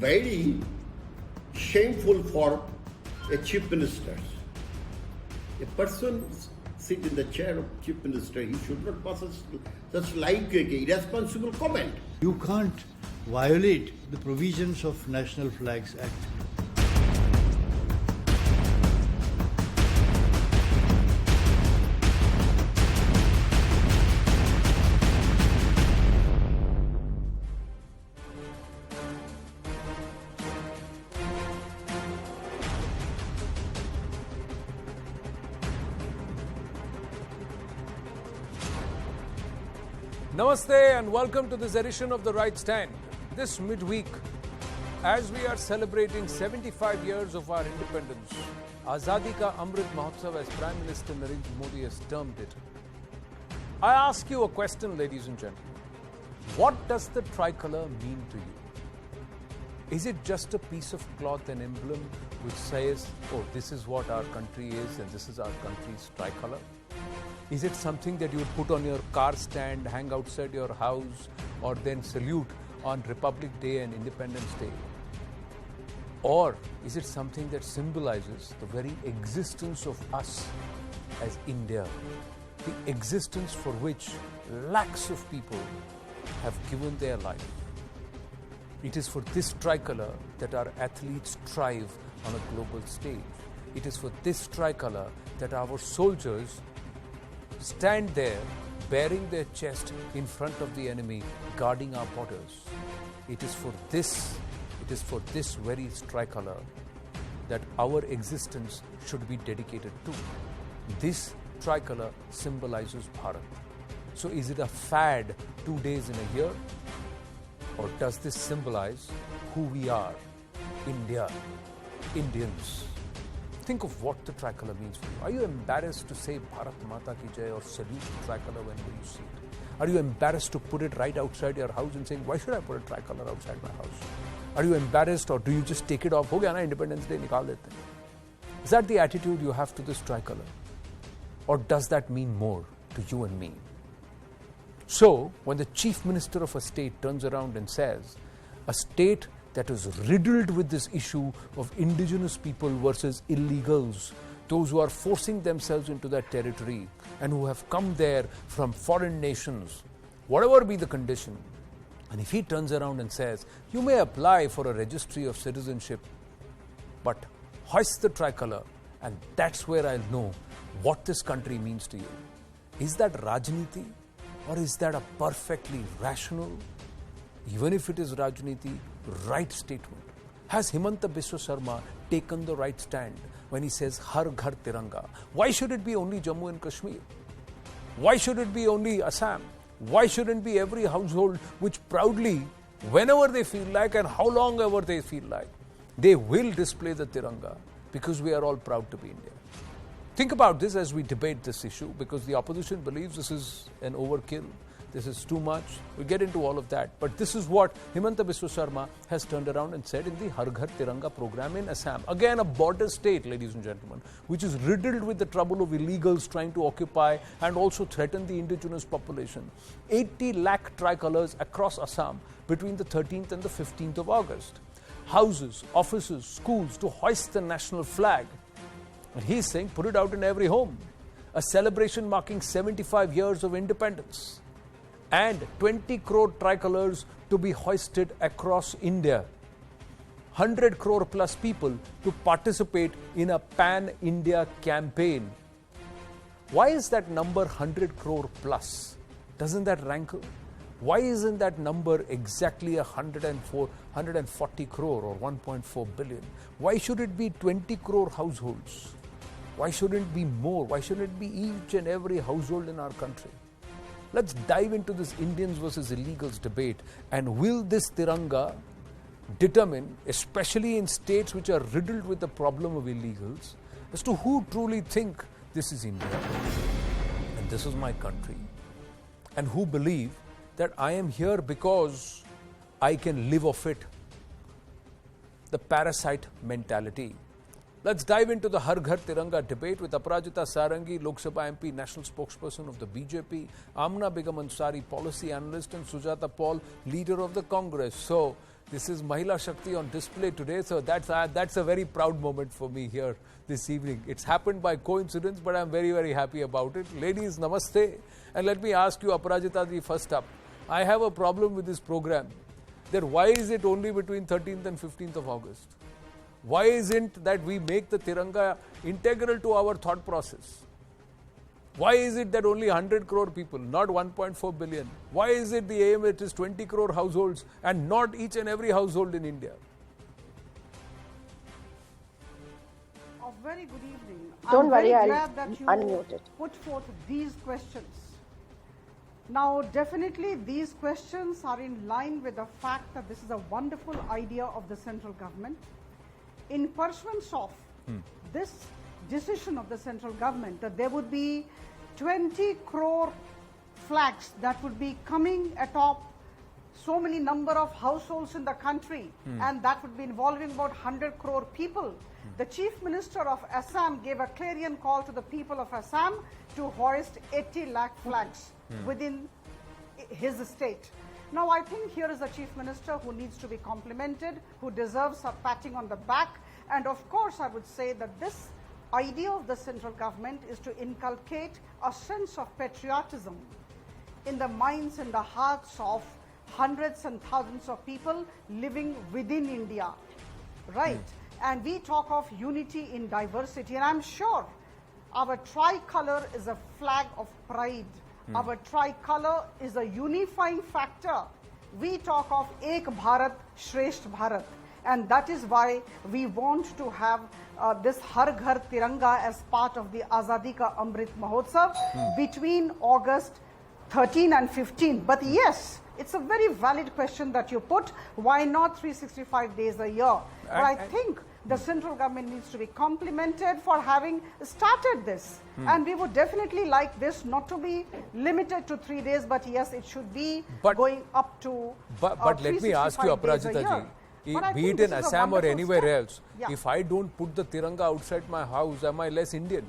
very shameful for a chief minister. A person sit in the chair of chief minister, he should not pass such like irresponsible comment. You can't violate the provisions of National Flags Act. Namaste and welcome to this edition of The Right Stand. This midweek, as we are celebrating 75 years of our independence, Azadi Ka Amrit Mahotsav, as Prime Minister Narendra Modi has termed it, I ask you a question, ladies and gentlemen. What does the tricolour mean to you? Is it just a piece of cloth, an emblem which says, oh, this is what our country is and this is our country's tricolour? Is it something that you would put on your car stand, hang outside your house, or then salute on Republic Day and Independence Day? Or is it something that symbolizes the very existence of us as India, the existence for which lakhs of people have given their life? It is for this tricolour that our athletes strive on a global stage. It is for this tricolour that our soldiers stand there bearing their chest in front of the enemy, guarding our borders. It is for this very tricolour that our existence should be dedicated to. This tricolour symbolizes Bharat. So is it a fad 2 days in a year? Or does this symbolize who we are? India, Indians. Think of what the tricolour means for you. Are you embarrassed to say Bharat Mata Ki Jai or salute the tricolour whenever you see it? Are you embarrassed to put it right outside your house and saying, why should I put a tricolour outside my house? Are you embarrassed, or do you just take it off? Ho gaya na, Independence Day, nikal dete hain. Is that the attitude you have to this tricolour? Or does that mean more to you and me? So, when the Chief Minister of a state turns around and says, a state that is riddled with this issue of indigenous people versus illegals, those who are forcing themselves into that territory and who have come there from foreign nations, whatever be the condition, and if he turns around and says, you may apply for a registry of citizenship, but hoist the tricolour, and that's where I'll know what this country means to you. Is that Rajniti, or is that a perfectly rational, even if it is Rajniti, right statement? Has Himanta Biswa taken the right stand when he says Har Ghar Tiranga? Why should it be only Jammu and Kashmir? Why should it be only Assam? Why shouldn't be every household which proudly, whenever they feel like and how long ever they feel like, they will display the Tiranga because we are all proud to be India? Think about this as we debate this issue, because the opposition believes this is an overkill. This is too much. We get into all of that. But this is what Himanta Biswa has turned around and said in the Har Ghar Tiranga program in Assam. Again, a border state, ladies and gentlemen, which is riddled with the trouble of illegals trying to occupy and also threaten the indigenous population. 80 lakh tricolours across Assam between the 13th and the 15th of August. Houses, offices, schools to hoist the national flag. And he's saying, put it out in every home. A celebration marking 75 years of independence. And 20 crore tricolours to be hoisted across India. 100 crore plus people to participate in a pan-India campaign. Why is that number 100 crore plus? Doesn't that rankle? Why isn't that number exactly 140 crore or 1.4 billion? Why should it be 20 crore households? Why shouldn't it be more? Why shouldn't it be each and every household in our country? Let's dive into this Indians versus illegals debate. And will this Tiranga determine, especially in states which are riddled with the problem of illegals, as to who truly think this is India and this is my country, and who believe that I am here because I can live off it? The parasite mentality. Let's dive into the Har Ghar Tiranga debate with Aparajita Sarangi, Lok Sabha MP, national spokesperson of the BJP, Amna Begum Ansari, policy analyst, and Sujata Paul, leader of the Congress. So, This is Mahila Shakti on display today, so that's a very proud moment for me here this evening. It's happened by coincidence, but I'm very, very happy about it. Ladies, namaste. And let me ask you, Aparajita ji, first up. I have a problem with this program. Then why is it only between 13th and 15th of August? Why isn't that we make the Tiranga integral to our thought process? Why is it that only 100 crore people, not 1.4 billion? Why is it the aim it is 20 crore households and not each and every household in India? A very good evening. Don't worry, very I'll glad that you unmute it. put forth these questions. Now, definitely these questions are in line with the fact that this is a wonderful idea of the central government. In pursuance of this decision of the central government, that there would be 20 crore flags that would be coming atop so many number of households in the country, and that would be involving about 100 crore people. The Chief Minister of Assam gave a clarion call to the people of Assam to hoist 80 lakh flags within his state. Now, I think here is a Chief Minister who needs to be complimented, who deserves a patting on the back. And of course, I would say that this idea of the central government is to inculcate a sense of patriotism in the minds and the hearts of hundreds and thousands of people living within India, right? And we talk of unity in diversity, and I'm sure our tricolor is a flag of pride. Our tricolor is a unifying factor. We talk of Ek Bharat, Shresht Bharat, and that is why we want to have this Har Ghar Tiranga as part of the Azadi Ka Amrit Mahotsav between August 13 and 15. But yes, it's a very valid question that you put. Why not 365 days a year? But I think the central government needs to be complimented for having started this. And we would definitely like this not to be limited to 3 days, but yes, it should be going up to But let me ask you, 365 days a Aparajita year. ji, But I be think it this in is a Assam or wonderful anywhere step. else, Yeah. if I don't put the Tiranga outside my house, am I less Indian?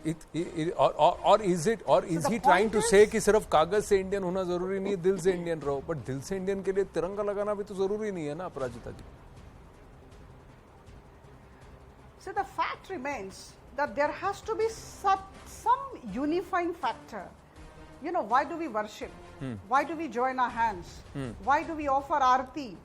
Or is he the trying point to is- say कि सिर्फ कागज से Indian होना जरूरी नहीं है, दिल से इंडियन रहो? बट दिल से इंडियन के लिए तिरंगा लगाना भी तो जरूरी नहीं है ना, अपराजिता जी? So the fact remains that there has to be some unifying factor. You know, why do we worship? Why do we join our hands? Why do we offer arti?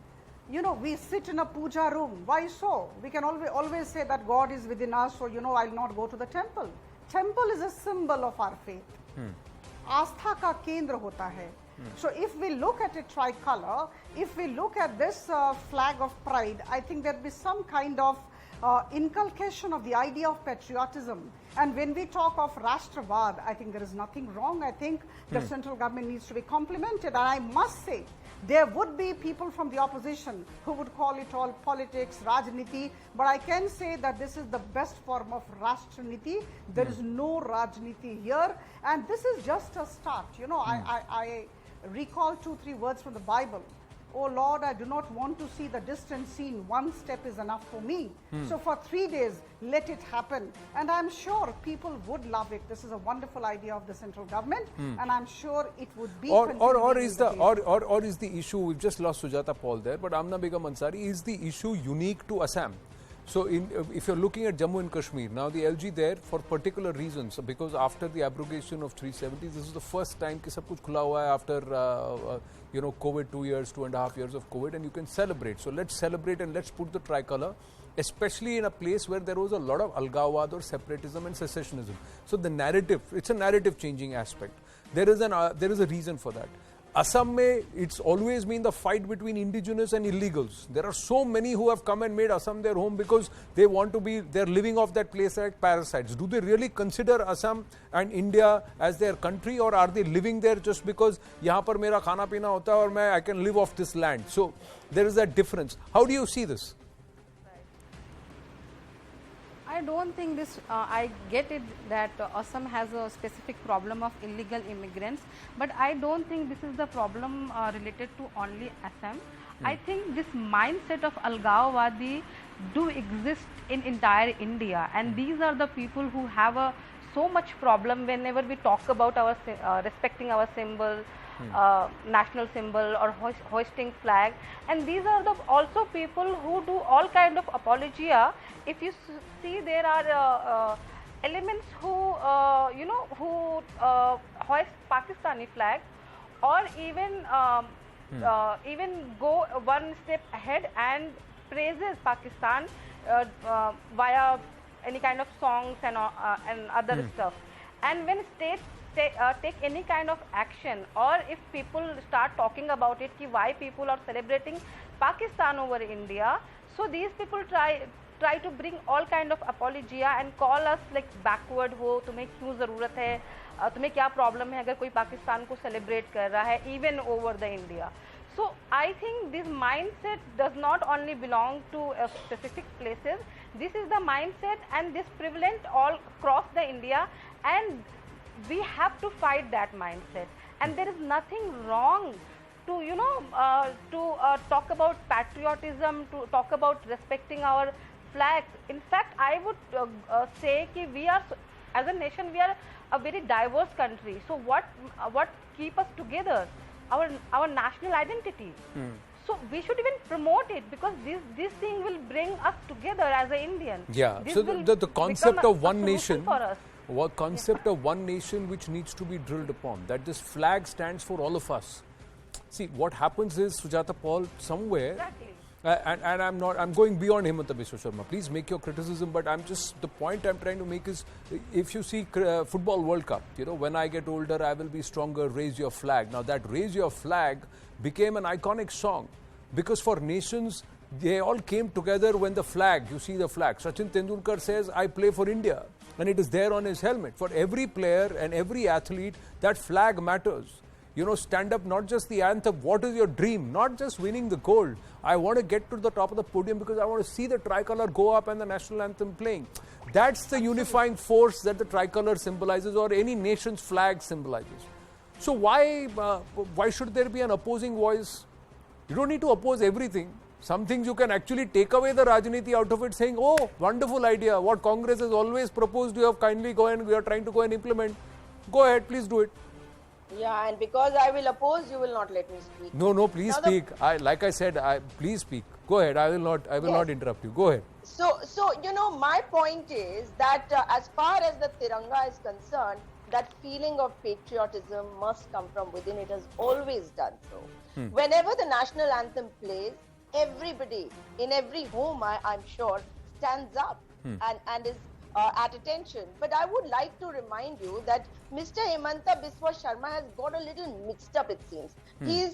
You know, we sit in a puja room. Why so? We can always say that God is within us, so, you know, I'll not go to the temple. Temple is a symbol of our faith. Astha ka kendra hota hai. So if we look at a tricolor, if we look at this flag of pride, I think there'll be some kind of inculcation of the idea of patriotism. And when we talk of Rashtravad, I think there is nothing wrong. I think the central government needs to be complimented. And I must say, there would be people from the opposition who would call it all politics, Rajniti, but I can say that this is the best form of Rashtrniti. There is no Rajniti here, and this is just a start. You know, I recall 2-3 words from the Bible. Oh Lord, I do not want to see the distant scene. One step is enough for me. So for 3 days, let it happen. And I'm sure people would love it. This is a wonderful idea of the central government, and I'm sure it would be. Or is the the issue, we've just lost Sujata Paul there, but Amna Begum Ansari, is the issue unique to Assam? So if you're looking at Jammu and Kashmir, now the LG there for particular reasons, because after the abrogation of 370, this is the first time कि सब कुछ खुला हुआ है after COVID, 2.5 years of COVID, and you can celebrate. So let's celebrate and let's put the tricolor, especially in a place where there was a lot of algawad or separatism and secessionism. So the narrative, it's a narrative changing aspect. There is a reason for that. Assam mein, it's always been the fight between indigenous and illegals. There are so many who have come and made Assam their home because they want to be, they're living off that place like parasites. Do they really consider Assam and India as their country, or are they living there just because यहाँ पर मेरा खाना पीना होता है और I can live off this land? So there is that difference. How do you see this? I don't think this, I get it that Assam has a specific problem of illegal immigrants, but I don't think this is the problem related to only Assam. I think this mindset of Algawadi do exist in entire India, and these are the people who have so much problem whenever we talk about our respecting our symbols, national symbol or hoisting flag, and these are the also people who do all kind of apologia. If you see, there are elements who who hoist Pakistani flag, or even even go one step ahead and praises Pakistan via any kind of songs and other stuff. And when states take any kind of action, or if people start talking about it, ki why people are celebrating Pakistan over India, so these people try to bring all kind of apologia and call us like backward. हो तुम्हें क्यों ज़रूरत है, तुम्हें क्या problem है अगर कोई पाकिस्तान को celebrate कर रहा है even over the India. So I think this mindset does not only belong to specific places. This is the mindset, and this prevalent all across the India, and we have to fight that mindset. And there is nothing wrong to talk about patriotism, to talk about respecting our flags. In fact, I would say that we are, as a nation, we are a very diverse country. So what keep us together? Our national identity. So we should even promote it, because this thing will bring us together as an Indian. Yeah. This So the concept of one nation, for us. what concept of one nation which needs to be drilled upon, that this flag stands for all of us. See, what happens is, Sujata Paul, somewhere, Exactly. and I'm going beyond Himanta Biswa Sharma. Please make your criticism, but the point I'm trying to make is, if you see Football World Cup, when I get older, I will be stronger, raise your flag. Now that raise your flag became an iconic song, because for nations, they all came together when the flag, you see the flag. Sachin Tendulkar says, I play for India, and it is there on his helmet. For every player and every athlete, that flag matters. Stand up, not just the anthem. What is your dream? Not just winning the gold. I want to get to the top of the podium because I want to see the tricolor go up and the national anthem playing. That's the unifying force that the tricolor symbolizes, or any nation's flag symbolizes. So why should there be an opposing voice? You don't need to oppose everything. Some things you can actually take away the Rajniti out of it, saying, oh, wonderful idea. What Congress has always proposed, you have kindly we are trying to go and implement. Go ahead, please do it. Yeah, and because I will oppose, you will not let me speak. No, please speak. Like I said, please speak. Go ahead. I will not interrupt you. Go ahead. So my point is that as far as the Tiranga is concerned, that feeling of patriotism must come from within. It has always done so. Whenever the national anthem plays, everybody in every home, I'm sure, stands up and is at attention. But I would like to remind you that Mr. Himanta Biswa Sharma has got a little mixed up, it seems. He's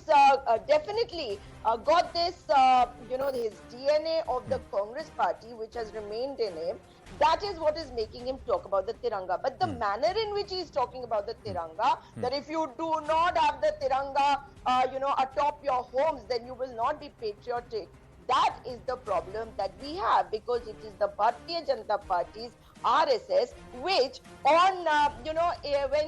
definitely got this, his DNA of the Congress party, which has remained in him. That is what is making him talk about the Tiranga. But the manner in which he is talking about the Tiranga, that if you do not have the Tiranga, atop your homes, then you will not be patriotic. That is the problem that we have, because it is the Bharatiya Janata Party's RSS, which on, when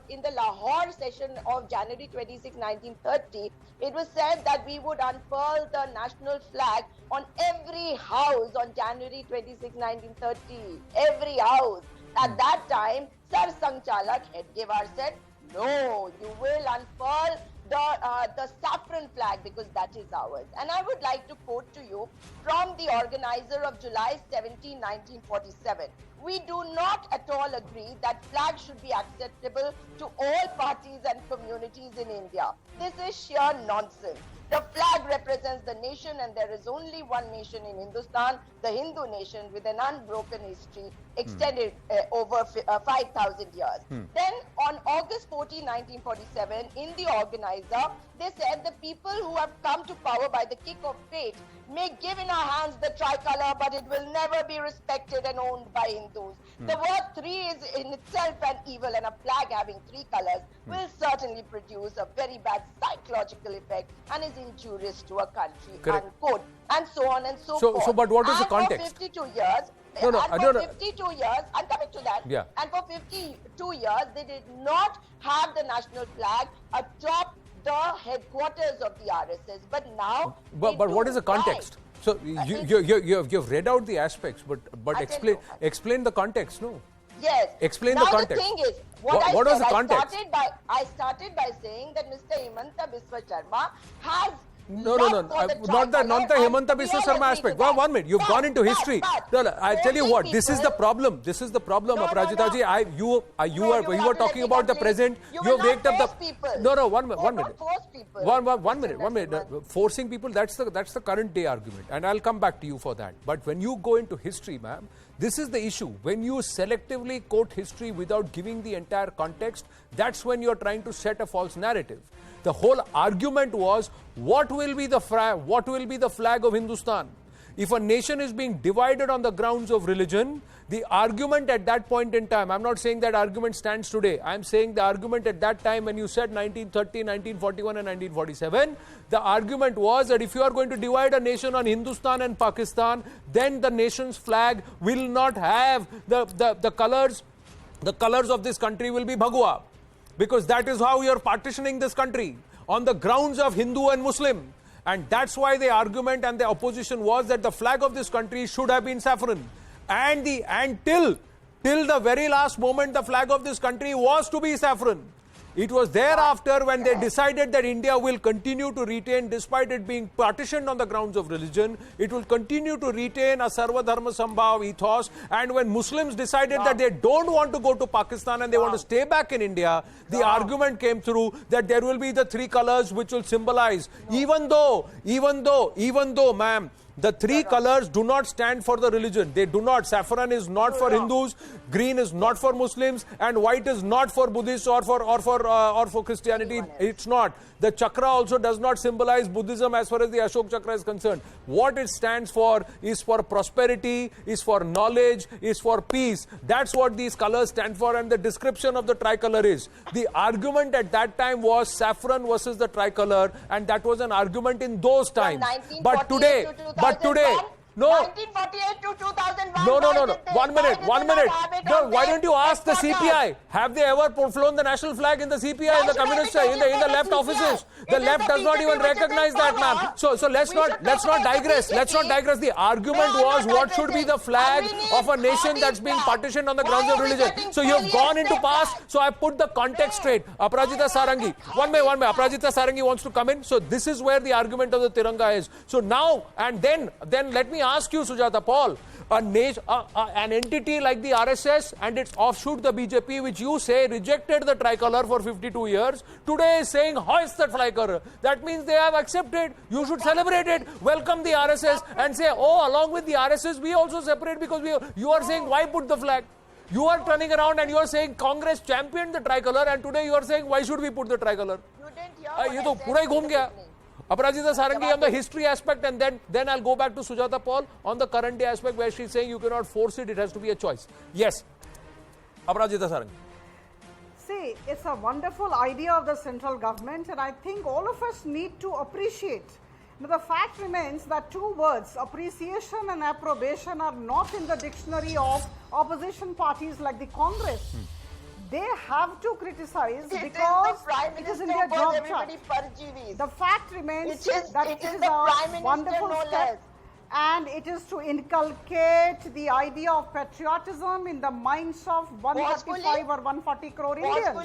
in the Lahore session of January 26, 1930, it was said that we would unfurl the national flag on every house on January 26, 1930. Every house. At that time, Sar Sangchalak Hedgewar said, no, you will unfurl the saffron flag, because that is ours. And I would like to quote to you from the organizer of July 17, 1947. We do not at all agree that flag should be acceptable to all parties and communities in India. This is sheer nonsense. The flag represents the nation, and there is only one nation in Hindustan, the Hindu nation, with an unbroken history extended over 5,000 years. Then on August 14, 1947, in the organizer, they said the people who have come to power by the kick of fate may give in our hands the tricolor, but it will never be respected and owned by Hindus. The word three is in itself an evil, and a flag having three colors will certainly produce a very bad psychological effect and is injurious to a country, unquote. And so on and so forth. So, but what is the context? For 52 years, No, I don't know. 52 years, I'm coming to that. Yeah. And for 52 years, they did not have the national flag atop the headquarters of the RSS. But now, but what is the context? So you've read out the aspects, but explain the context. No. Yes. Explain now the context. Thing is, What was the context? I started by saying that Mr. Himanta Biswa Sharma has No, not not the Himanta Biswa Sharma aspect. One minute, you've gone into history. No, I tell you what, this is the problem. This is the problem, Aparajita ji. You were talking about the present. You have raked up the. No, one minute. One minute. Forcing people, that's the current day argument, and I'll come back to you for that. But when you go into history, ma'am, this is the issue. When you selectively quote history without giving the entire context, that's when you're trying to set a false narrative. The whole argument was, what will be the flag of Hindustan? If a nation is being divided on the grounds of religion, the argument at that point in time, I'm not saying that argument stands today, I'm saying the argument at that time when you said 1930, 1941 and 1947, the argument was that if you are going to divide a nation on Hindustan and Pakistan, then the nation's flag will not have the colors of this country will be Bhagwa. Because that is how you are partitioning this country, on the grounds of Hindu and Muslim. And that's why the argument and the opposition was that the flag of this country should have been saffron. And till the very last moment, the flag of this country was to be saffron. It was thereafter when they decided that India will continue to retain, despite it being partitioned on the grounds of religion, it will continue to retain a Sarva Dharma Sambhav ethos. And when Muslims decided that they don't want to go to Pakistan and they want to stay back in India, the argument came through that there will be the three colors which will symbolize. Even though, ma'am, the three colors do not stand for the religion. They do not. Saffron is not for Hindus, green is not for Muslims, and white is not for Buddhists or for Christianity. It's not. The chakra also does not symbolize Buddhism as far as the Ashok chakra is concerned. What it stands for is for prosperity, is for knowledge, is for peace. That's what these colors stand for, and the description of the tricolor is. The argument at that time was saffron versus the tricolor, and that was an argument in those times. But today, no. 1948 to 2001. No. 1 minute. No, why don't you ask the CPI? Have they ever flown the national flag in the CPI, in the communist, in the left offices? The left does not even recognize that, ma'am. So let's not digress. Let's not digress. The argument was what should be the flag of a nation that's being partitioned on the grounds of religion. So you've gone into past. So I put the context straight. Aparajita Sarangi. One way. Aparajita Sarangi wants to come in. So this is where the argument of the Tiranga is. So now and then let me ask you, Sujata Paul, an entity like the RSS and its offshoot, the BJP, which you say rejected the tricolor for 52 years, today is saying hoist the tricolor. That means they have accepted. You should celebrate it. Welcome the RSS and say, oh, along with the RSS, we also separate because you are saying, why put the flag? You are turning around and you are saying Congress championed the tricolor, and today you are saying, why should we put the tricolor? You didn't hear ये तो पूरा ही घूम गया. Aparajita Sarangi on the history aspect, and then I'll go back to Sujata Paul on the current day aspect where she's saying you cannot force it, it has to be a choice. Yes. Aparajita Sarangi. See, it's a wonderful idea of the central government, and I think all of us need to appreciate. Now, the fact remains that two words, appreciation and approbation, are not in the dictionary of opposition parties like the Congress. They have to criticize because it is in their job chart. The fact remains that it is a wonderful step, and it is to inculcate the idea of patriotism in the minds of 135 or 140 crore Indians.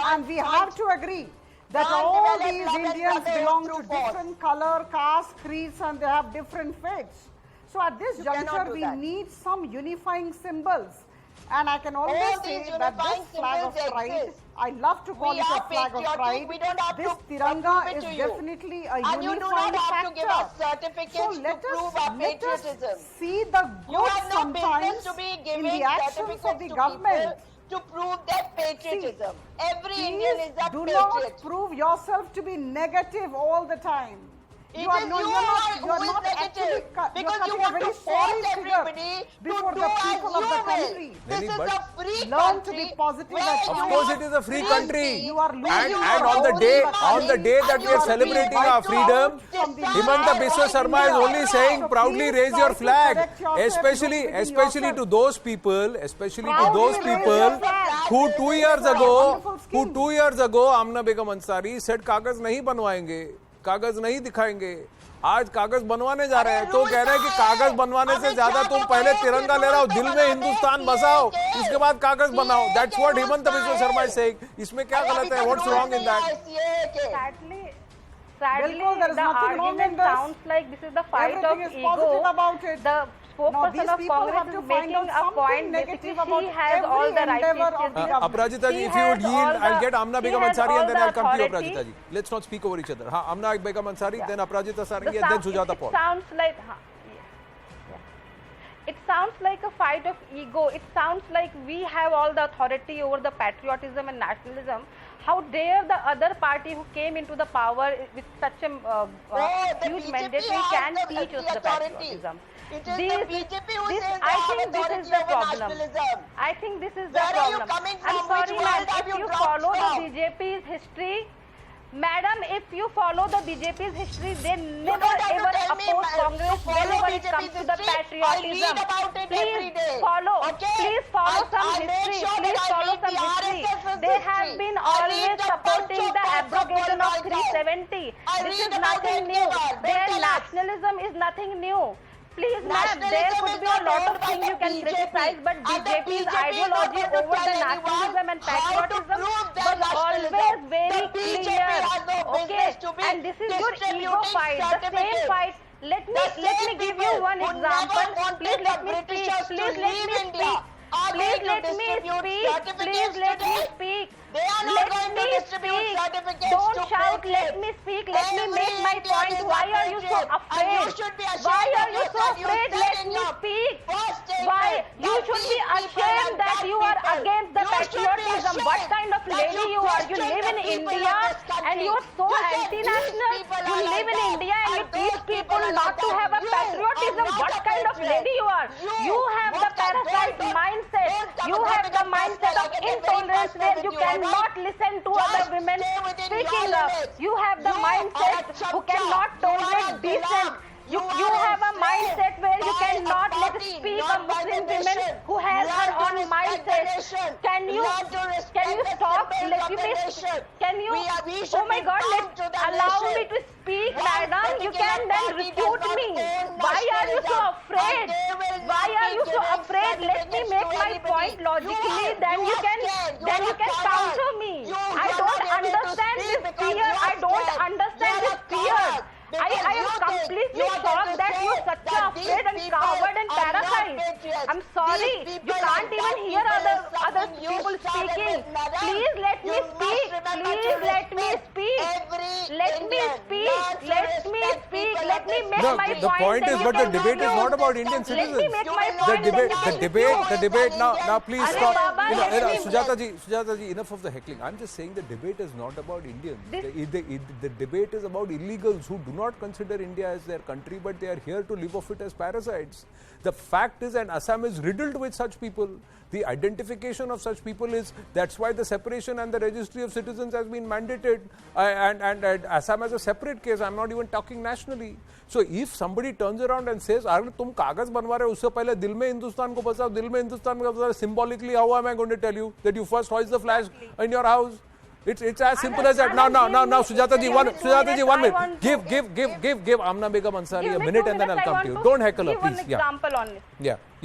And we have to agree that all these Indians belong to different color, caste, creeds, and they have different faiths. So at this juncture, we need some unifying symbols. And I can always say that this flag of pride, I love to call it a flag of pride. This Tiranga is definitely a unifying factor. So let us see the good sometimes in the actions of the government. To prove their patriotism. Every Indian is a patriot. Do not prove yourself to be negative all the time. You are not negative because you want to force everybody before to the do people as of the you country. will. This is a free Learn country. to be positive. Of course, it is a free country. You are losing And on the day that we are celebrating our freedom, Himanta Biswa Sharma is only saying proudly raise your flag, especially to those people, who 2 years ago, Amna Begum Ansari said कागज नहीं बनवाएंगे, कागज नहीं दिखाएंगे, आज कागज बनवाने जा रहे हैं तो कह रहे हैं कि कागज बनवाने से ज्यादा तुम पहले तिरंगा ले आओ, दिल में हिंदुस्तान बसाओ, उसके बाद कागज बनाओ. That's what Himanta Biswa Sharma is saying. इसमें क्या गलत है? What's wrong in that? Sadly, there is the nothing wrong in argument this. sounds like this is the fight Everything of is ego. positive about it. The spokesperson these of people Congress have is to find making out a something point. negative Basically, about she has every all the right. endeavor of the government. Aparajita ji, She if you would has yield, all I'll the- get Amna she Begum has Ansari all and then the I'll come to you, authority. Aparajita ji. Let's not speak over each other. Amna Begum Ansari, Yeah. then Aparajita Sarangi, The and then sound- Sujata it Paul. sounds like it sounds like a fight of ego. It sounds like we have all the authority over the patriotism and nationalism. How dare the other party who came into the power with such a the huge BJP mandate has can the teach us the authority. patriotism. It is the BJP who says they I have think this is authority the over problem. nationalism. I think this is the Where are you problem. coming I'm from? sorry, Which ma'am. world have If you you dropped follow the from? BJP's history, madam, if you follow the BJP's history, they never don't have to ever tell me, oppose ma'am. Congress You follow whenever it BJP's comes to the history. patriotism. I read about it please every day. follow. Okay? Please follow some I make history. sure Please that I follow read some the history. RSS's They have history. been I read always the supporting Pancho the Parts of abrogation of World War 370. I This read is about nothing it, new. Keval. Their Don't tell us. nationalism is nothing new. Please, ma'am, there Nationalism could is be a not lot owned of by things the you can BJP. criticize, but And the BJP's BJP is not ideology going to over tell the anyone nationalism and how to patriotism prove their was nationalism. always very The BJP clear. has no business to be And this is your ego distributing fight, the same certificates. fight. Let me give you one who example. never wanted Please the let me speak. Britishers to Please let leave me India speak. are Please going to let me distribute speak. certificates Please let me today. speak. They are not Let going to me distribute speak. certificates Don't to shout. Let patriots. me speak. Let me Every make my Indian point. is a Why are you so patriot. And afraid? you should be ashamed Why are of you so yourself. You afraid? said Let in me your speak. first statement Why? You that should these be people ashamed are that bad you are people. against the You should be patriotism. What ashamed kind of that lady you are? You question live in the people India of this country. and you are so You said these anti-national. people You are live like in that. India and you And teach those people are not like to that. have a You patriotism. are not What a kind of patriot. lady you are? You have the parasite mindset. You have the mindset of intolerance where you cannot listen to other women speaking up. You have the mindset who cannot tolerate decent. You have a mindset where you cannot let speak a Muslim woman who has her own mindset. Can you stop? Let me can you? Oh my God! Allow me to speak, madam. You can then refute me. Why are you so afraid? Why are you so afraid? Let me make my point logically. Then you can counter me. I don't understand this fear. I don't understand this fear. I am completely shocked that you are such a afraid and coward and parasite. I'm sorry, you can't even hear other people speaking. Please let me speak. Please let me speak. Let me speak. Let me speak. Let me make No, my the point. point then is, you but the can debate is refute. not about Indian Let me citizens. make my The point. debate. Now, please Arey stop. Baba, let me- Sujata ji, enough of the heckling. I'm just saying the debate is not about Indians. The debate is about illegals who do not consider India as their country, but they are here to live off it as parasites. The fact is, and Assam is riddled with such people. The identification of such people that's why the separation and the registry of citizens has been mandated. And Assam has a separate case. I'm not even talking nationally. So if somebody turns around and says, "Agar tum कागज बनवा रहे हो उससे पहले दिल में हिंदुस्तान को बसाओ, दिल में हिंदुस्तान को बसाओ," symbolically, how am I going to tell you that you first hoist the flag in your house? It's as simple as that. Now, Sujata ji, one minute. Give Amna Begum Ansari a minute and then I'll come to you. Don't heckle her, please. Give one example on it.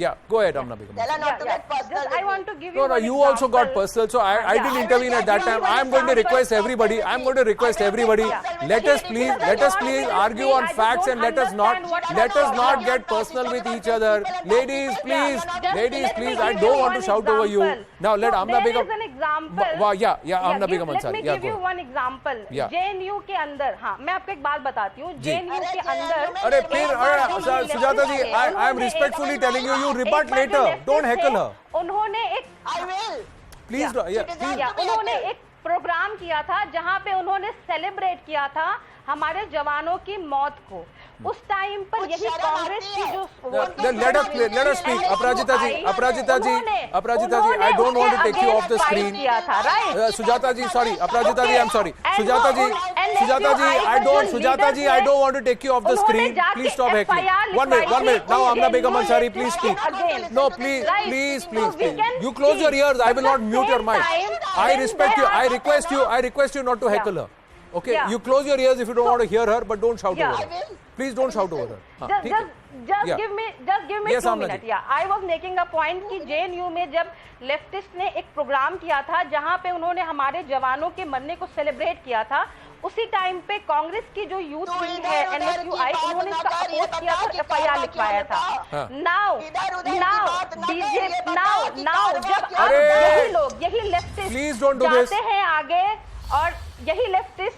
Yeah. Go ahead, Amna Begum. Tell her not to get personal. Just I want to give you No, one you also got example. personal, so I didn't intervene at that time. I'm going to request everybody. Let us please argue on facts and let us not get personal with each other. Ladies, please. I don't want to shout over you. Now let Amna Begum. There is an example. Yeah, Amna Begum Let Ansari. me Yeah, give you go. one example. Yeah. JNU के अंदर, हाँ, मैं आपको एक बात बताती हूँ. JNU के अंदर. अरे फिर Sujata ji, I am respectfully telling you rebut later. Don't heckle her. उन्होंने एक I will. Please, उन्होंने एक प्रोग्राम किया था जहाँ पे उन्होंने सेलिब्रेट किया था हमारे जवानों की मौत को. उस टाइम पर यही कांग्रेस की जो let us speak. Aparajita ji, I don't want to take you off the screen. Sujata ji, sorry. Aparajita ji, I'm sorry. Sujata ji, I don't want to take you off the screen. Please stop heckling. One minute. Now Amna Begum Ansari, please speak. No, please. You close your ears. I will not mute your mic. I respect you. I request you not to heckle her. Okay, Yeah. you close your ears if you don't want to hear her, but don't shout Yeah, over I her. will. Please don't shout over her. हाँ, ठीक है? Just Yeah. give me Yes, 2 Amna minutes. ji. Yeah, I was making a point कि JNU में जब leftist ने एक programme किया था जहां पे उन्होंने हमारे जवानों के मरने को सेलिब्रेट किया था, उसी टाइम पे कांग्रेस की जो यूथ विंग है NSUI, उन्होंने इसका अपोज किया था, FIR लिखवाया था. Now जब अब यही लोग, यही Please don't do leftist this. जाते हैं आगे और यही लेफ्टिस्ट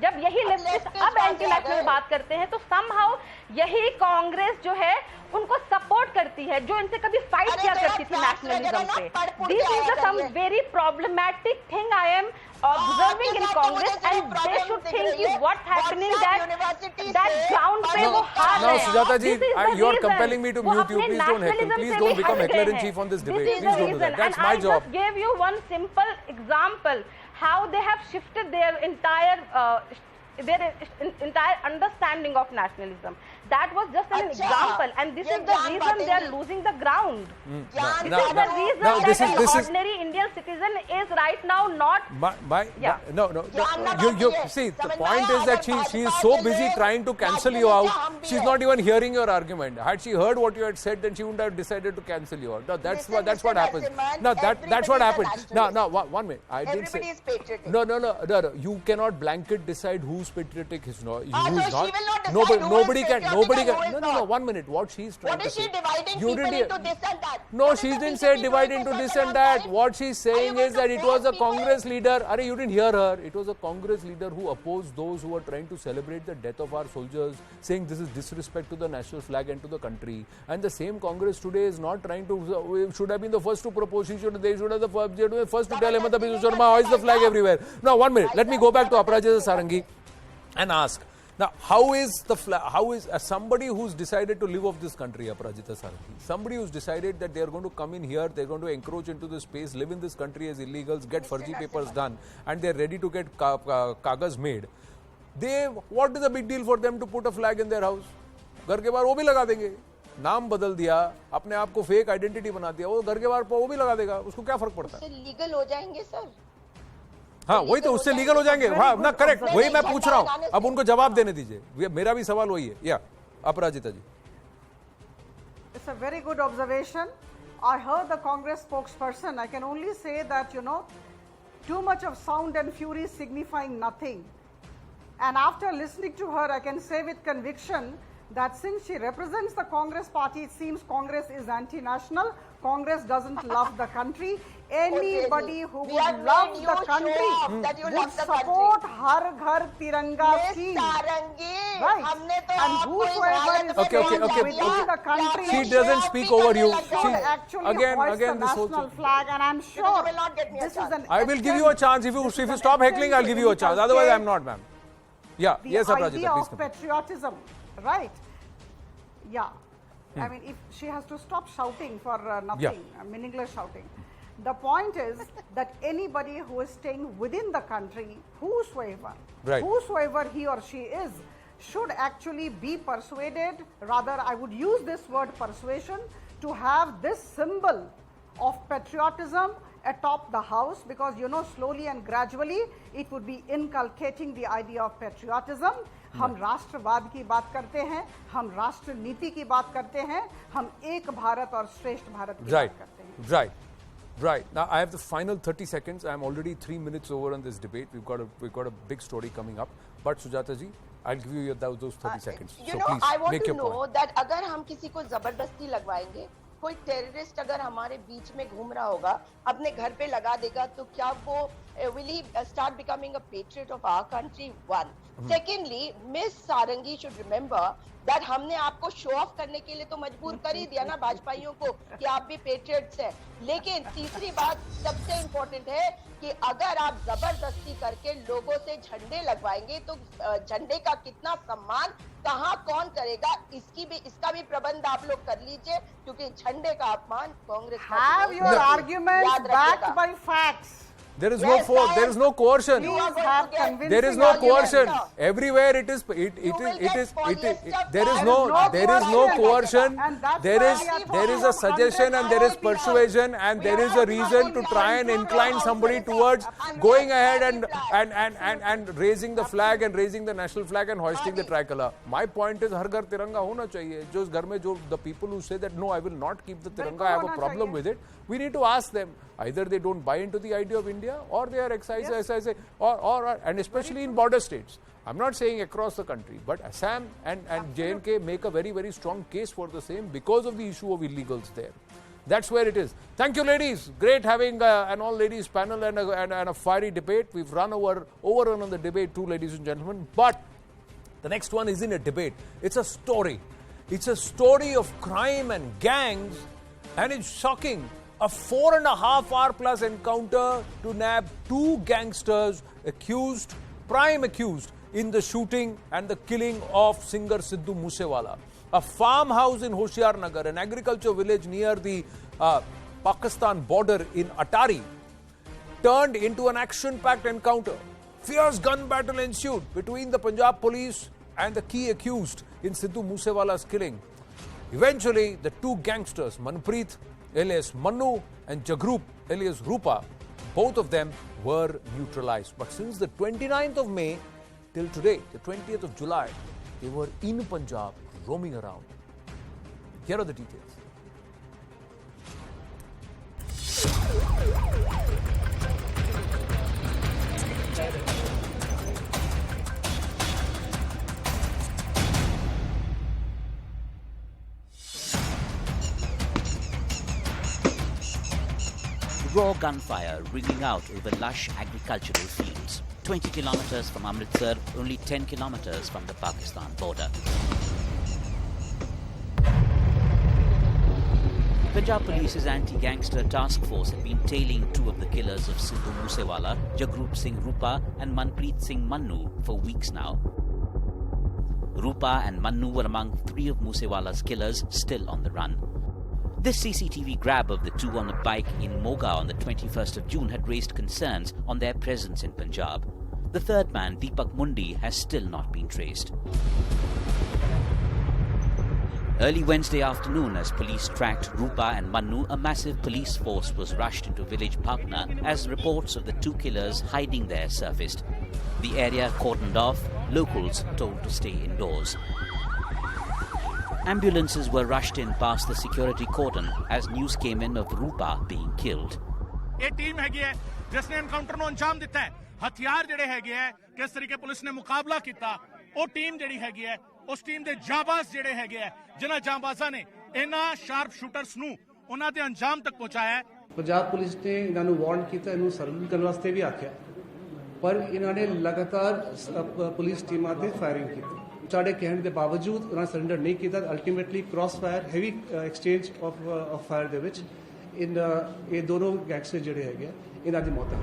जब यही लेफ्टिस्ट अब एंटी नेशनल बात करते हैं तो समहाउ यही कांग्रेस जो है उनको सपोर्ट करती है जो इनसे कभी फाइट किया करती थी नेशनलिज्म पे. This is the some very problematic thing I am observing in Congress, and they should think what's happening that ground पे वो हार Now, रहे हैं. Sujata ji, This is the you are reason. compelling me to वो mute you. अपने Please don't heckle. nationalism Please से don't भी become हट heckler गए in हैं. chief on this This debate. is Please the don't do that. reason. That's And my I job. just gave you one simple example how they have shifted their entire understanding of nationalism. That was just an example, and this is the reason they are losing the ground. This is the reason that an ordinary Indian citizen is right now not. No. You see, the point is that she is so busy trying to cancel you out. She's not even hearing your argument. Had she heard what you had said, then she wouldn't have decided to cancel you out. No, that's what happens. No, that's what happens. No, 1 minute. I didn't say. Everybody is patriotic. No. You cannot blanket decide who's patriotic, who's not. So she will not decide who is Nobody can. patriotic Nobody and can. who is No. not. 1 minute. What she's trying What to is say. she dividing You people didn't into hear. this and that? No, What she is the didn't say BJP divide doing into for this such a and long that. time? What she's saying going is that to it was a force people? Congress leader. Arey, you didn't hear her. It was a Congress leader who opposed those who were trying to celebrate the death of our soldiers, saying this is disrespect to the national flag and to the country. And the same Congress today is not trying to. Should have been the first to propose. They should have the first to tell Himanta Biswa Sharma hoist the flag everywhere. Now, 1 minute. Let me go back to Aparajita Sarangi and ask. Now, how is somebody who's decided to live off this country, Aparajita Sarangi, somebody who's decided that they're going to come in here, they're going to encroach into this space, live in this country as illegals, get furgy papers done, and they're ready to get kagas made. What is the big deal for them to put a flag in their house? घर के बाहर वो भी लगा देंगे. नाम बदल दिया, अपने आप को फेक आइडेंटिटी बना दिया, वो घर के बाहर वो भी लगा देगा. उसको क्या फर्क पड़ता है? लीगल हो जाएंगे सर. हाँ, वही तो, उससे लीगल हो जाएंगे. हाँ ना, करेक्ट, वही मैं पूछ रहा हूँ. अब उनको जवाब देने दीजिए. मेरा भी सवाल वही है. या अपराजिता जी. It's a very good observation. I heard the Congress spokesperson. I can only say that, too much of sound and fury signifying nothing. And after listening to her, I can say with conviction that since she represents the Congress party, it seems Congress is anti-national. Congress doesn't love the country. Anybody who would love the country would support Har Ghar Tiranga scheme. Right. And whosoever is staying within the country, She doesn't speak over you. should actually hoist the national flag. And I'm sure this is an I will give you a chance. If you stop heckling, I'll give you a chance. Otherwise, I'm not, ma'am. Yeah. Yes, the Aparajita, idea please of continue. patriotism, right? Yeah. I mean, if she has to stop shouting for nothing, meaningless shouting. The point is that anybody who is staying within the country, whosoever he or she is, should actually be persuaded, rather I would use this word persuasion, to have this symbol of patriotism atop the house, because slowly and gradually it would be inculcating the idea of patriotism. हम राष्ट्रवाद की बात करते हैं, हम राष्ट्र नीति की बात करते हैं, हम एक भारत और श्रेष्ठ भारत की बात करते हैं. Right. Now I have the final 30 seconds. I'm already 3 minutes over on this debate. We've got a big story coming up. But Sujata ji, I'll give you those 30 seconds. So please I want make to your know point. that अगर हम किसी को जबरदस्ती लगवाएंगे, कोई terrorist अगर हमारे बीच में घूम रहा होगा, अपने घर पे लगा देगा, तो क्या वो will he start becoming a patriot of our country? One. Secondly, Miss Sarangi should remember that हमने आपको शो ऑफ करने के लिए तो मजबूर कर ही दिया ना भाजपाइयों को कि आप भी पेट्रियट्स हैं. लेकिन तीसरी बात सबसे इम्पोर्टेंट है कि अगर आप जबरदस्ती करके लोगों से झंडे लगवाएंगे तो झंडे का कितना सम्मान कहाँ कौन करेगा, इसका भी प्रबंध आप लोग कर लीजिए, क्योंकि झंडे का अपमान Congress Have your arguments backed by facts. There is Yes, no there is no coercion. You are Please going have to get convincing There is no coercion. arguments. Everywhere it is. will get polyester There is bags. no. There is no coercion. And that's There why is. we are There is talking a suggestion and there is 100,000 persuasion and We there are is a reason to talking try and about incline somebody houses. towards And going that's ahead flag. and raising the flag and raising the national flag and hoisting the tricolor. My point is, हर घर तिरंगा होना चाहिए. जो इस घर में जो the people who say that no, I will not keep the tiranga, I have a होना problem चाहिए. with it. We need to ask them. Either they don't buy into the idea of India, or they are excising, or and especially in border states. I'm not saying across the country, but Assam and J&K make a very, very strong case for the same because of the issue of illegals there. That's where it is. Thank you, ladies. Great having an all-ladies panel and a fiery debate. We've run overrun on the debate too, ladies and gentlemen. But the next one isn't a debate. It's a story. It's a story of crime and gangs, and it's shocking. A 4.5 hour plus encounter to nab 2 gangsters prime accused in the shooting and the killing of singer Sidhu Moosewala. A farmhouse in Hoshiarnagar, an agriculture village near the Pakistan border in Atari, turned into an action-packed encounter. Fierce gun battle ensued between the Punjab police and the key accused in Sidhu Moosewala's killing. Eventually, the 2 gangsters, Manpreet alias Mannu and Jagrup alias Rupa, both of them were neutralized. But since the 29th of May till today, the 20th of July, they were in Punjab roaming around. Here are the details. Raw gunfire ringing out over lush agricultural fields. 20 kilometers from Amritsar, only 10 kilometers from the Pakistan border. Punjab Police's anti-gangster task force had been tailing 2 of the killers of Sidhu Moosewala, Jagrup Singh Rupa and Manpreet Singh Mannu for weeks now. Rupa and Mannu were among 3 of Moosewala's killers still on the run. This CCTV grab of the 2 on a bike in Moga on the 21st of June had raised concerns on their presence in Punjab. The third man, Deepak Mundi, has still not been traced. Early Wednesday afternoon, as police tracked Rupa and Mannu, a massive police force was rushed into village Bhakna as reports of the 2 killers hiding there surfaced. The area cordoned off, locals told to stay indoors. Ambulances were rushed in past the security cordon as news came in of Rupa being killed. ये team हैगी है जिसने encounter ਨੂੰ अंजाम ਦਿੱਤਾ ਹੈ ਹਥਿਆਰ ਜਿਹੜੇ ਹੈਗੇ ਹੈ ਕਿਸ ਤਰੀਕੇ ਪੁਲਿਸ ਨੇ ਮੁਕਾਬਲਾ ਕੀਤਾ ਉਹ ਟੀਮ ਜਿਹੜੀ ਹੈਗੀ ਹੈ ਉਸ ਟੀਮ ਦੇ ਜਾਂਬਾਜ਼ ਜਿਹੜੇ ਹੈਗੇ ਹੈ ਜਿਨ੍ਹਾਂ ਜਾਂਬਾਜ਼ਾਂ ਨੇ ਇਹਨਾਂ ਸ਼ਾਰਪ ਸ਼ੂਟਰਸ ਨੂੰ ਉਹਨਾਂ ਦੇ ਅੰਜਾਮ ਤੱਕ ਪਹੁੰਚਾਇਆ ਹੈ ਪੰਜਾਬ ਪੁਲਿਸ ਨੇ ਇਹਨਾਂ ਨੂੰ ਵਾਰਨ ਕੀਤਾ ਇਹਨੂੰ ਸਰਵਿਸ ਕਰਨ ਵਾਸਤੇ ਵੀ ਆਖਿਆ ਪਰ ਇਹਨਾਂ ਨੇ ਲਗਾਤਾਰ ਪੁਲਿਸ ਟੀਮਾਂ ਤੇ ਫਾਇਰਿੰਗ ਕੀਤੀ ਸਾਡੇ ਕਹਿਣ ਦੇ ਬਾਵਜੂਦ ਉਹਨਾਂ ਸਰੈਂਡਰ ਨਹੀਂ ਕੀਤਾ ultimately cross fire heavy exchange of fire ਦੇ ਵਿੱਚ ਇਹ ਦੋਨੋਂ ਗੈਂਗਸਟਰ ਜਿਹੜੇ ਹੈਗੇ ਇਹਨਾਂ ਦੀ ਮੌਤ ਹੈ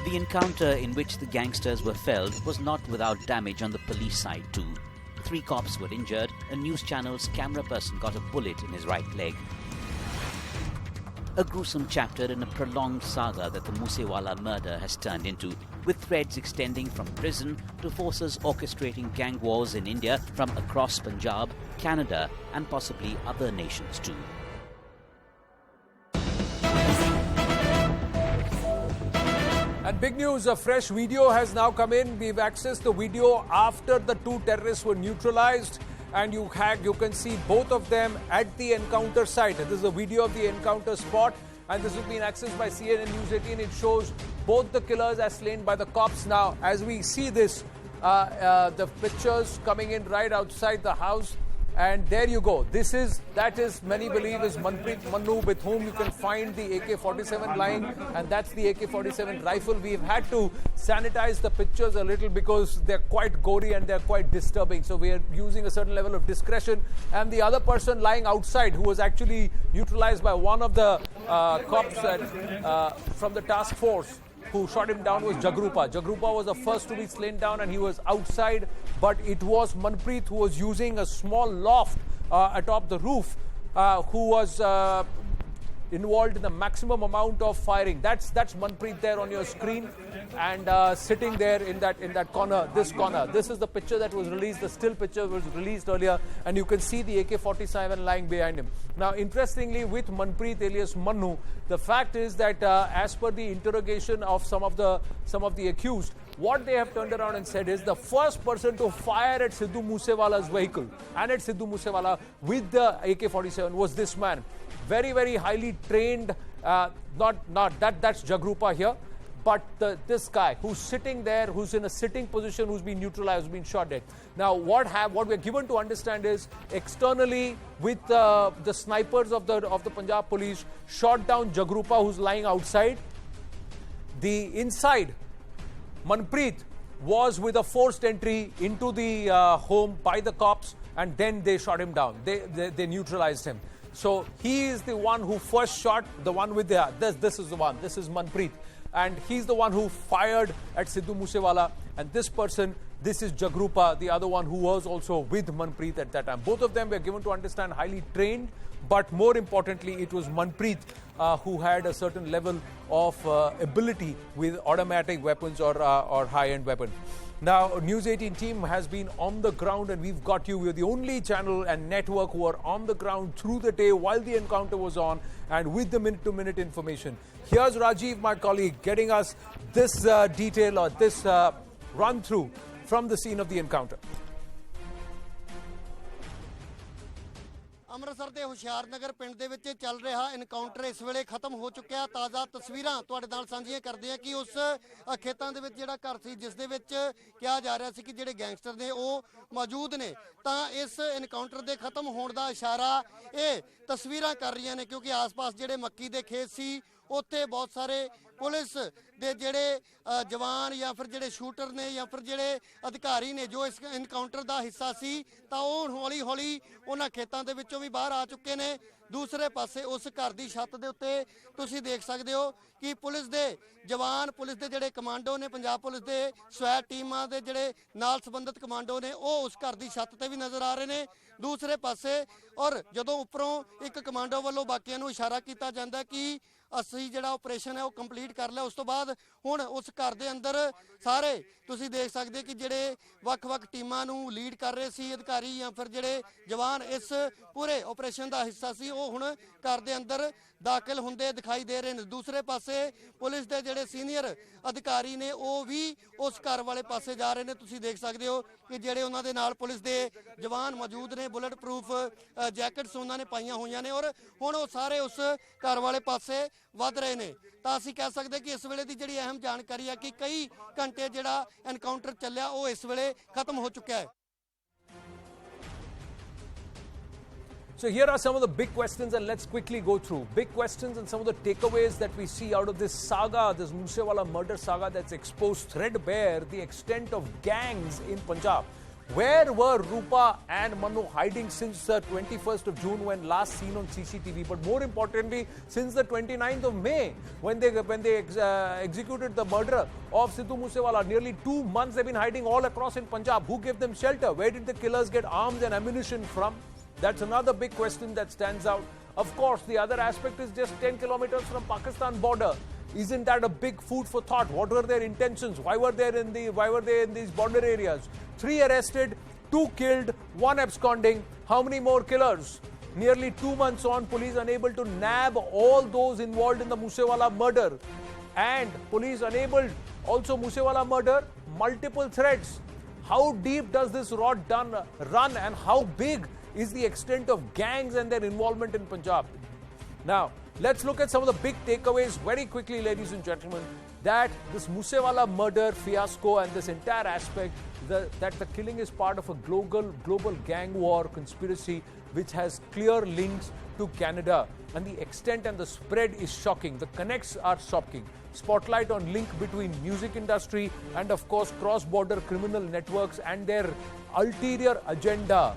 The encounter in which the gangsters were felled was not without damage on the police side too. 3 cops were injured, a news channel's camera person got a bullet in his right leg. A gruesome chapter in a prolonged saga that the Moosewala murder has turned into, with threads extending from prison to forces orchestrating gang wars in India from across Punjab, Canada and possibly other nations too. And big news, a fresh video has now come in. We've accessed the video after the 2 terrorists were neutralized. And you can see both of them at the encounter site. This is a video of the encounter spot. And this has been accessed by CNN News 18. It shows both the killers as slain by the cops. Now, as we see this, the pictures coming in right outside the house. And there you go. That is many believe is Manpreet Mannu, with whom you can find the AK-47 lying, and that's the AK-47 rifle. We've had to sanitize the pictures a little because they're quite gory and they're quite disturbing. So we are using a certain level of discretion. And the other person lying outside, who was actually neutralized by one of the cops from the task force, who shot him down, was Jagrupa. Jagrupa was the first to be slain down and he was outside, but it was Manpreet who was using a small loft atop the roof, who was involved in the maximum amount of firing. That's Manpreet there on your screen, and sitting there in that corner, this corner. This is the picture that was released. The still picture was released earlier, and you can see the AK-47 lying behind him. Now, interestingly, with Manpreet alias Mannu, the fact is that as per the interrogation of some of the accused, what they have turned around and said is the first person to fire at Sidhu Moosewala's vehicle and at Sidhu Moosewala with the AK-47 was this man. Very, very highly trained, that's Jagrupa here, but this guy who's sitting there, who's in a sitting position, who's been neutralized, who's been shot dead. Now, what we're given to understand is externally with the snipers of the Punjab police shot down Jagrupa, who's lying outside. The inside, Manpreet was with a forced entry into the home by the cops, and then they shot him down. They neutralized him. So he is the one who first shot, the one with the this is the one. This is Manpreet, and he's the one who fired at Sidhu Moosewala. And this person, this is Jagrupa, the other one who was also with Manpreet at that time. Both of them were given to understand highly trained, but more importantly, it was Manpreet who had a certain level of ability with automatic weapons or high-end weapon. Now, News 18 team has been on the ground, and we've got you. We're the only channel and network who are on the ground through the day while the encounter was on and with the minute-to-minute information. Here's Rajiv, my colleague, getting us this detail or this run-through from the scene of the encounter. Amritsar ਦੇ ਹੁਸ਼ਿਆਰਨਗਰ ਪਿੰਡ ਦੇ ਵਿੱਚ ਚੱਲ ਰਿਹਾ encounter ਇਸ ਵੇਲੇ ਖਤਮ ਹੋ ਚੁੱਕਿਆ। ਤਾਜ਼ਾ ਤਸਵੀਰਾਂ ਤੁਹਾਡੇ ਨਾਲ ਸਾਂਝੀਆਂ ਕਰਦੇ ਆ ਕਿ ਉਸ ਖੇਤਾਂ ਦੇ ਵਿੱਚ ਜਿਹੜਾ ਘਰ ਸੀ ਜਿਸ ਦੇ ਵਿੱਚ ਕਿਹਾ ਜਾ ਰਿਹਾ ਸੀ ਕਿ ਜਿਹੜੇ ਗੈਂਗਸਟਰ ਨੇ ਉਹ ਮੌਜੂਦ ਨੇ, ਤਾਂ ਇਸ ਐਨਕਾਊਂਟਰ ਦੇ ਖਤਮ ਹੋਣ ਦਾ ਇਸ਼ਾਰਾ ਇਹ ਤਸਵੀਰਾਂ ਕਰ ਰਹੀਆਂ ਨੇ, ਕਿਉਂਕਿ ਆਸ-ਪਾਸ ਜਿਹੜੇ ਮੱਕੀ ਦੇ ਖੇਤ ਸੀ ਉੱਥੇ ਬਹੁਤ ਸਾਰੇ ਪੁਲਿਸ ਦੇ ਜਿਹੜੇ ਜਵਾਨ ਜਾਂ ਫਿਰ ਜਿਹੜੇ ਸ਼ੂਟਰ ਨੇ ਜਾਂ ਫਿਰ ਜਿਹੜੇ ਅਧਿਕਾਰੀ ਨੇ ਜੋ ਇਸ ਐਨਕਾਊਂਟਰ ਦਾ ਹਿੱਸਾ ਸੀ, ਤਾਂ ਉਹ ਹੌਲੀ-ਹੌਲੀ ਉਹਨਾਂ ਖੇਤਾਂ ਦੇ ਵਿੱਚੋਂ ਵੀ ਬਾਹਰ ਆ ਚੁੱਕੇ ਨੇ। ਦੂਸਰੇ ਪਾਸੇ ਉਸ ਘਰ ਦੀ ਛੱਤ ਦੇ ਉੱਤੇ ਤੁਸੀਂ ਦੇਖ ਸਕਦੇ ਹੋ ਕਿ ਪੁਲਿਸ ਦੇ ਜਵਾਨ, ਪੁਲਿਸ ਦੇ ਜਿਹੜੇ ਕਮਾਂਡੋ ਨੇ, ਪੰਜਾਬ ਪੁਲਿਸ ਦੇ ਸਵੈਟ ਟੀਮਾਂ ਦੇ ਜਿਹੜੇ ਨਾਲ ਸੰਬੰਧਿਤ ਕਮਾਂਡੋ ਨੇ, ਉਹ ਉਸ ਘਰ ਦੀ ਛੱਤ ਤੇ ਵੀ ਨਜ਼ਰ ਆ ਰਹੇ ਨੇ। ਦੂਸਰੇ ਪਾਸੇ ਔਰ ਜਦੋਂ ਉੱਪਰੋਂ ਇੱਕ ਕਮਾਂਡੋ ਵੱਲੋਂ ਬਾਕੀਆਂ ਨੂੰ ਇਸ਼ਾਰਾ ਕੀਤਾ ਜਾਂਦਾ ਕਿ ਅਸੀਂ ਜਿਹੜਾ ਆਪਰੇਸ਼ਨ ਹੈ ਉਹ ਕੰਪਲੀਟ ਕਰ ਲਿਆ, ਉਸ ਤੋਂ ਬਾਅਦ ਹੁਣ ਉਸ ਘਰ ਦੇ ਅੰਦਰ ਸਾਰੇ ਤੁਸੀਂ ਦੇਖ ਸਕਦੇ ਕਿ ਜਿਹੜੇ ਵੱਖ-ਵੱਖ ਟੀਮਾਂ ਨੂੰ ਲੀਡ ਕਰ ਰਹੇ ਸੀ ਅਧਿਕਾਰੀ ਜਾਂ ਫਿਰ ਜਿਹੜੇ ਜਵਾਨ ਇਸ ਪੂਰੇ ਆਪਰੇਸ਼ਨ ਦਾ ਹਿੱਸਾ ਸੀ, ਉਹ ਹੁਣ ਘਰ ਦੇ ਅੰਦਰ ਦਾਖਲ ਹੁੰਦੇ ਦਿਖਾਈ ਦੇ ਰਹੇ ਨੇ। ਦੂਸਰੇ ਪਾਸੇ ਪੁਲਿਸ ਦੇ ਜਿਹੜੇ ਸੀਨੀਅਰ ਅਧਿਕਾਰੀ ਨੇ ਉਹ ਵੀ ਉਸ ਘਰ ਵਾਲੇ ਪਾਸੇ ਜਾ ਰਹੇ ਨੇ। ਤੁਸੀਂ ਦੇਖ ਸਕਦੇ ਹੋ ਕਿ ਜਿਹੜੇ ਉਹਨਾਂ ਦੇ ਨਾਲ ਪੁਲਿਸ ਦੇ ਜਵਾਨ ਮੌਜੂਦ ਨੇ, ਬੁਲਟ ਪ੍ਰੂਫ ਜੈਕਟਸ ਉਹਨਾਂ ਨੇ ਪਾਈਆਂ ਹੋਈਆਂ ਨੇ, ਔਰ ਹੁਣ ਉਹ ਸਾਰੇ ਉਸ ਘਰ ਵਾਲੇ ਪਾਸੇ ਵੱਧ ਰਹੇ ਨੇ। ਤਾਂ ਅਸੀਂ ਕਹਿ ਸਕਦੇ ਕਿ ਇਸ ਵੇਲੇ ਦੀ ਜਿਹੜੀ ਅਹਿਮ ਜਾਣਕਾਰੀ ਹੈ ਕਿ ਕਈ ਘੰਟੇ ਜਿਹੜਾ ਐਨਕਾਊਂਟਰ ਚੱਲਿਆ ਉਹ ਇਸ ਵੇਲੇ ਖਤਮ ਹੋ ਚੁੱਕਿਆ ਹੈ। So here are some of the big questions, and let's quickly go through. Big questions and some of the takeaways that we see out of this saga, this Moosewala murder saga that's exposed threadbare the extent of gangs in Punjab. Where were Rupa and Manu hiding since the 21st of June when last seen on CCTV? But more importantly, since the 29th of May when they executed the murder of Sidhu Moosewala. Nearly 2 months they've been hiding all across in Punjab. Who gave them shelter? Where did the killers get arms and ammunition from? That's another big question that stands out. Of course, the other aspect is just 10 kilometers from Pakistan border. Isn't that a big food for thought? What were their intentions? Why were they in these border areas? 3 arrested, 2 killed, 1 absconding. How many more killers? Nearly 2 months on, police unable to nab all those involved in the Moosewala murder. And police enabled also Moosewala murder, multiple threats. How deep does this rot run, and how big is the extent of gangs and their involvement in Punjab? Now, let's look at some of the big takeaways very quickly, ladies and gentlemen, that this Moosewala murder fiasco and this entire aspect, that the killing is part of a global gang war conspiracy which has clear links to Canada. And the extent and the spread is shocking. The connects are shocking. Spotlight on link between music industry and, of course, cross-border criminal networks and their ulterior agenda.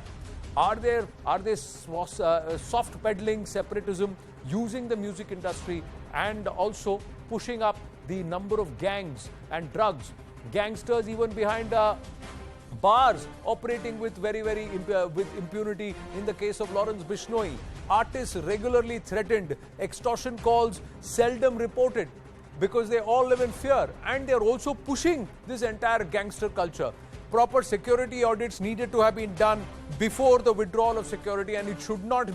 Are they soft peddling separatism, using the music industry, and also pushing up the number of gangs and drugs? Gangsters even behind Bars operating with with impunity in the case of Lawrence Bishnoi. Artists regularly threatened. Extortion calls seldom reported because they all live in fear, and they are also pushing this entire gangster culture. Proper security audits needed to have been done before the withdrawal of security, and it should not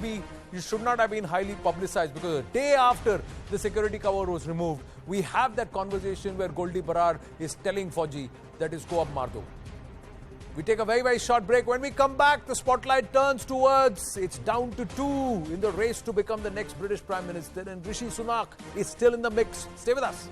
have been highly publicized, because the day after the security cover was removed, we have that conversation where Goldie Barar is telling Fauji that is go up Mardo. We take a very short break. When we come back, the spotlight turns towards, it's down to 2 in the race to become the next British Prime Minister, and Rishi Sunak is still in the mix. Stay with us.